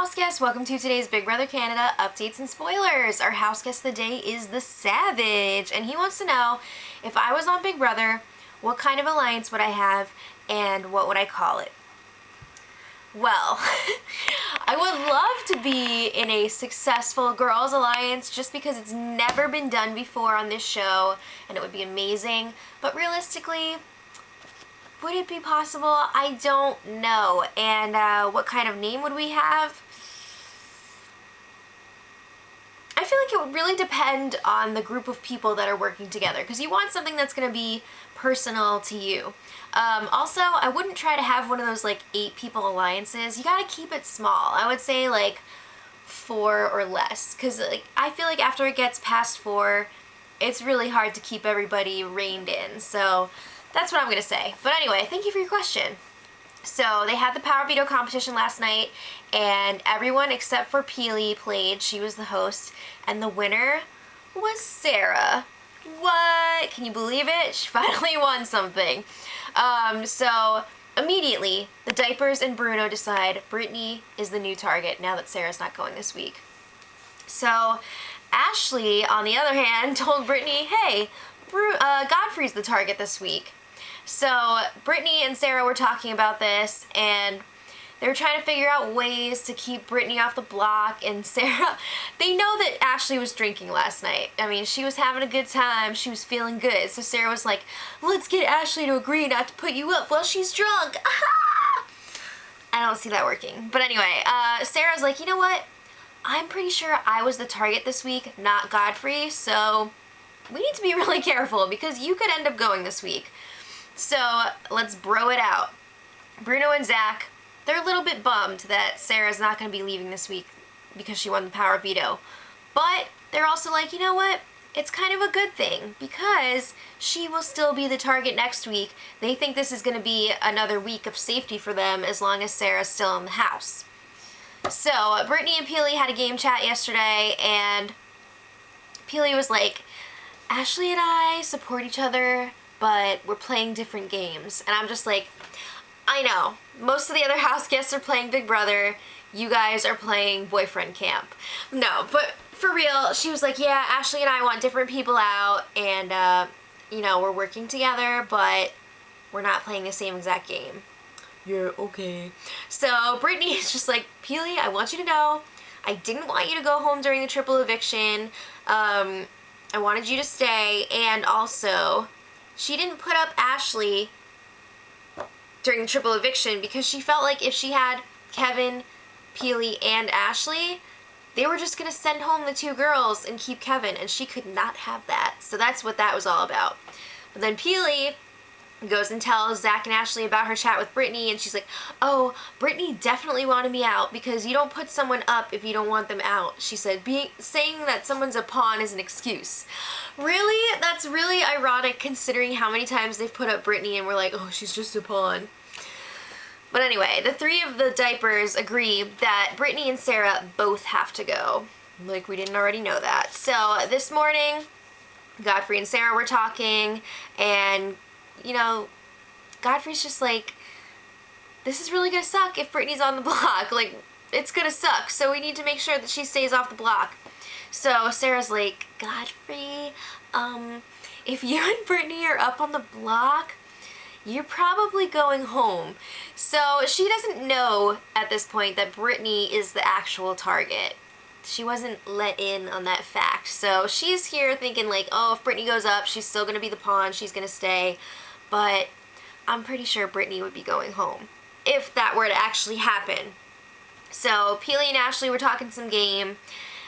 house guests, welcome to today's Big Brother Canada updates and spoilers. Our house guest of the day is the Savage, and he wants to know, if I was on Big Brother, what kind of alliance would I have and what would I call it? Well, I would love to be in a successful girls' alliance just because it's never been done before on this show and it would be amazing, but realistically, would it be possible? I don't know. And what kind of name would we have? I feel like it would really depend on the group of people that are working together, because you want something that's going to be personal to you. Also, I wouldn't try to have one of those like 8 people alliances. You gotta keep it small. I would say like 4 or less, because like I feel like after it gets past 4, it's really hard to keep everybody reined in. So that's what I'm gonna say. But anyway, thank you for your question. So they had the power veto competition last night, and everyone except for Peely played. She was the host, and the winner was Sarah. What? Can you believe it? She finally won something. So immediately, the Diapers and Bruno decide Brittany is the new target now that Sarah's not going this week. So Ashley, on the other hand, told Brittany, hey, Godfrey's the target this week. So Brittany and Sarah were talking about this, and they were trying to figure out ways to keep Brittany off the block, and Sarah, they know that Ashley was drinking last night. I mean, she was having a good time, she was feeling good, so Sarah was like, let's get Ashley to agree not to put you up while she's drunk. I don't see that working. But anyway, Sarah's like, you know what? I'm pretty sure I was the target this week, not Godfrey, so we need to be really careful because you could end up going this week. So let's bro it out. Bruno and Zach, they're a little bit bummed that Sarah's not going to be leaving this week because she won the power veto. But they're also like, you know what? It's kind of a good thing because she will still be the target next week. They think this is going to be another week of safety for them as long as Sarah's still in the house. So Brittany and Peely had a game chat yesterday, and Peely was like, Ashley and I support each other, but we're playing different games. And I'm just like, I know, most of the other house guests are playing Big Brother, you guys are playing boyfriend camp. No, but for real, she was like, yeah, Ashley and I want different people out, and you know, we're working together, but we're not playing the same exact game. Yeah, okay. So Brittany is just like, Peely, I want you to know, I didn't want you to go home during the triple eviction. I wanted you to stay, and also, she didn't put up Ashley during the triple eviction because she felt like if she had Kevin, Peely, and Ashley, they were just going to send home the 2 girls and keep Kevin, and she could not have that. So that's what that was all about. But then Peely goes and tells Zach and Ashley about her chat with Brittany, and she's like, oh, Brittany definitely wanted me out because you don't put someone up if you don't want them out. She said, saying that someone's a pawn is an excuse. Really? That's really ironic considering how many times they've put up Brittany and we're like, oh, she's just a pawn. But anyway, the 3 of the Diapers agree that Brittany and Sarah both have to go. Like we didn't already know that. So this morning, Godfrey and Sarah were talking, and you know, Godfrey's just like, this is really gonna suck if Brittany's on the block. Like, it's gonna suck, so we need to make sure that she stays off the block. So Sarah's like, Godfrey, if you and Brittany are up on the block, you're probably going home. So she doesn't know at this point that Brittany is the actual target. She wasn't let in on that fact. So she's here thinking like, oh, if Brittany goes up, she's still gonna be the pawn, she's gonna stay. But I'm pretty sure Brittany would be going home if that were to actually happen. So Peely and Ashley were talking some game,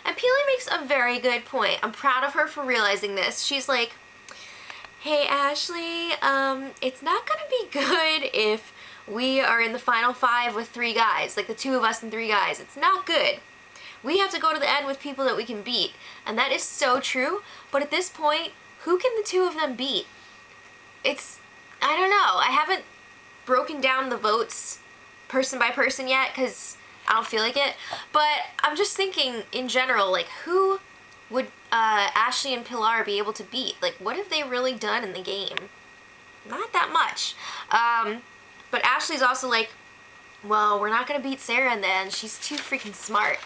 and Peely makes a very good point. I'm proud of her for realizing this. She's like, hey Ashley, it's not gonna be good if we are in the final 5 with 3 guys, like the 2 of us and 3 guys. It's not good. We have to go to the end with people that we can beat. And that is so true, but at this point, who can the 2 of them beat? I don't know. I haven't broken down the votes person by person yet because I don't feel like it. But I'm just thinking in general, like, who would Ashley and Pilar be able to beat? Like, what have they really done in the game? Not that much. But Ashley's also like, well, we're not gonna beat Sarah in the end. She's too freaking smart.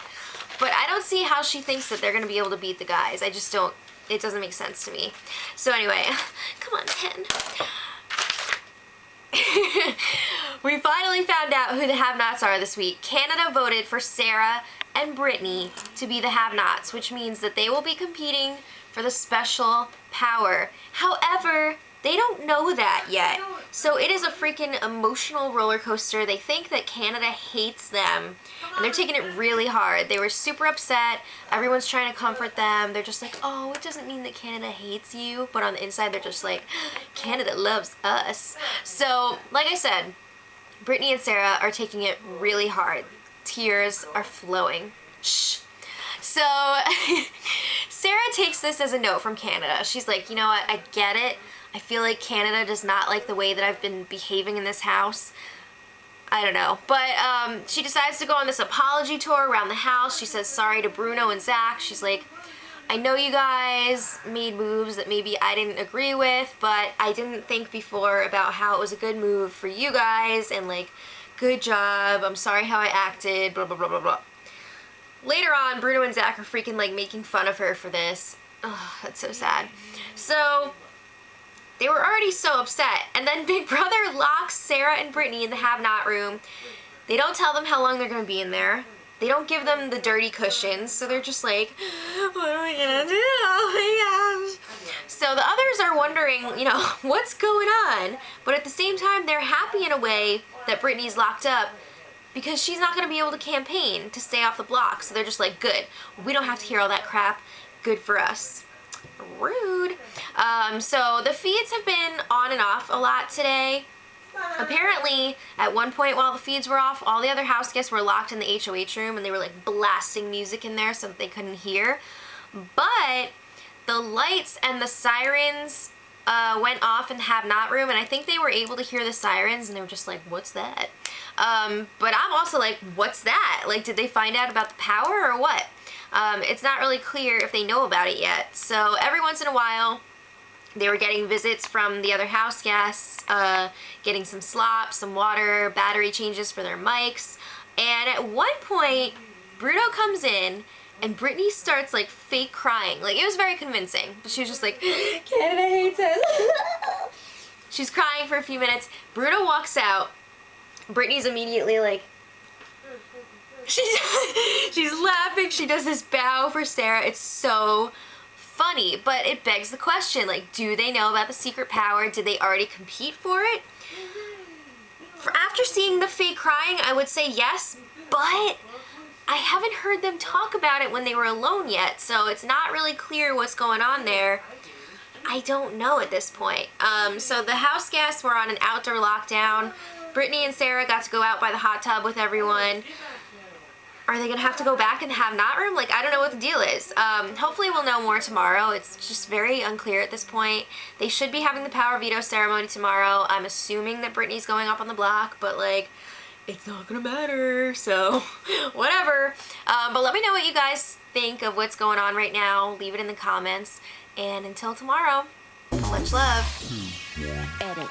But I don't see how she thinks that they're gonna be able to beat the guys. I just don't, it doesn't make sense to me. So anyway, come on, 10. We finally found out who the have-nots are this week. Canada voted for Sarah and Brittany to be the have-nots, which means that they will be competing for the special power. However, they don't know that yet. So it is a freaking emotional roller coaster. They think that Canada hates them, and they're taking it really hard. They were super upset. Everyone's trying to comfort them. They're just like, oh, it doesn't mean that Canada hates you. But on the inside, they're just like, Canada loves us. So, like I said, Brittany and Sarah are taking it really hard. Tears are flowing. Shh. So, Sarah takes this as a note from Canada. She's like, you know what, I get it. I feel like Canada does not like the way that I've been behaving in this house. I don't know. But she decides to go on this apology tour around the house. She says sorry to Bruno and Zach. She's like, I know you guys made moves that maybe I didn't agree with, but I didn't think before about how it was a good move for you guys, and like, good job. I'm sorry how I acted, blah, blah, blah, blah, blah. Later on, Bruno and Zach are freaking like making fun of her for this. Oh, that's so sad. So, they were already so upset, and then Big Brother locks Sarah and Brittany in the have-not room. They don't tell them how long they're going to be in there. They don't give them the dirty cushions, so they're just like, what are we going to do? Oh my gosh. So the others are wondering, you know, what's going on? But at the same time, they're happy in a way that Brittany's locked up, because she's not going to be able to campaign to stay off the block. So they're just like, good. We don't have to hear all that crap. Good for us. Rude. So the feeds have been on and off a lot today. Apparently, at one point while the feeds were off, all the other house guests were locked in the HOH room, and they were like blasting music in there so that they couldn't hear. But the lights and the sirens went off in the have-not room, and I think they were able to hear the sirens, and they were just like, what's that? But I'm also like, what's that? Like, did they find out about the power or what? It's not really clear if they know about it yet. So every once in a while, they were getting visits from the other house guests, getting some slop, some water, battery changes for their mics. And at one point, Bruno comes in, and Brittany starts like fake crying. Like, it was very convincing, but she was just like, Canada hates us. She's crying for a few minutes. Bruno walks out. Brittany's immediately like, she's laughing. She does this bow for Sarah. It's so funny, but it begs the question, like, do they know about the secret power? Did they already compete for it? After seeing the fake crying, I would say yes, but I haven't heard them talk about it when they were alone yet, so it's not really clear what's going on there. I don't know at this point. So the house guests were on an outdoor lockdown. Brittany and Sarah got to go out by the hot tub with everyone. Are they going to have to go back in the have-not room? Like, I don't know what the deal is. Hopefully we'll know more tomorrow. It's just very unclear at this point. They should be having the power veto ceremony tomorrow. I'm assuming that Brittany's going up on the block, but, like, it's not going to matter, so whatever. But let me know what you guys think of what's going on right now. Leave it in the comments. And until tomorrow, much love. Edit.